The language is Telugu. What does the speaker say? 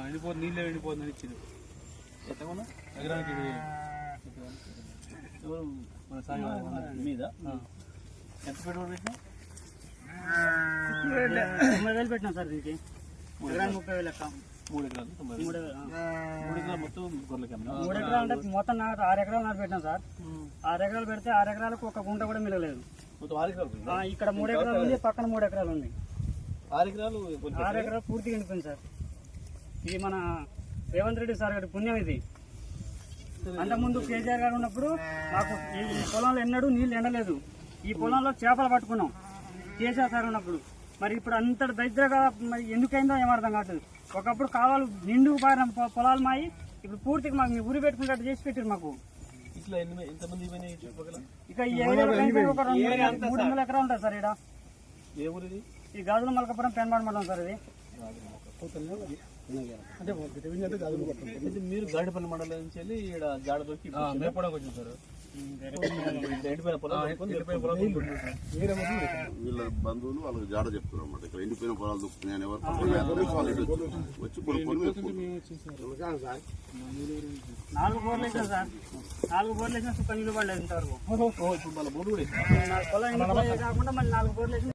ఎండిపోతుంది, నీళ్ళే ఎండిపోతుందని ఇచ్చింది. ఎత్తకుండా ఎకరానికి ఎవరు మన సాయి మీద ఎంత పెట్టుబడి పెట్టినా 90,000 పెట్టినాం సార్. దీనికి 30,000 లెక్క. 3 ఎకరాలు 3 ఎకరాలు మొత్తం గొర్రెలకి 3 ఎకరాలు అంటే మొత్తం 6 ఎకరాలు నాటు పెట్టినాం సార్. 6 ఎకరాలు పెడితే 6 ఎకరాలకు ఒక గుంట కూడా మిగలేదు. మొత్తం 6 ఎకరాలు ఇక్కడ 3 ఎకరాలు ఉంది, పక్కన 3 ఎకరాలు ఉంది. 6 ఎకరాలు 6 ఎకరాలు పూర్తిగా ఎండిపోయింది సార్. ఇది మన రేవంత్ రెడ్డి సార్ గారి పుణ్యం. ఇది అంతకుముందు కేసీఆర్ గారు ఉన్నప్పుడు మాకు ఈ పొలంలో ఎన్నడూ నీళ్ళు ఎండలేదు. ఈ పొలంలో చేపలు పట్టుకున్నాం కేసీఆర్ సార్ ఉన్నప్పుడు. మరి ఇప్పుడు అంతటి దగ్గరగా మరి ఎందుకైందో ఏమర్థం కావట్లేదు. ఒకప్పుడు కావాలి నిండుకు పారిన పొలాలు మాయి ఇప్పుడు పూర్తిగా మాకు ఉరి పెట్టుకున్నట్టు చేసి పెట్టారు మాకు. ఇట్లా ఎంతమంది ఇక ఈ ఏరియాలో ఒక 300 ఎకరాలు ఉంటుంది సార్. ఇక్కడ ఏ ఊరిది? ఈ గాజుల మల్కాపురం పెన్బాడ్ మండలం సార్. ఇది అంటే మీరు గాడిపల్లి మండలం నుంచి వెళ్ళి ఇక్కడ జాడ దొరికి మేపడానికి వచ్చింది సార్. ఎండిపోయిన పొలం వీళ్ళ బంధువులు వాళ్ళకి జాడ చెప్తున్నారు అన్నమాట. ఇక్కడ ఎండిపోయిన పొలాలు దొక్కుతున్నాయని వచ్చి 4 బోర్లు వేసినా సార్. 4 బోర్లు వేసినా సుఖ నీళ్ళు పడలేదు ఇంతవరకు. ఇప్పుడు మళ్ళీ 3 కూడా పొలం కాకుండా మళ్ళీ 4 బోర్లు వేసిన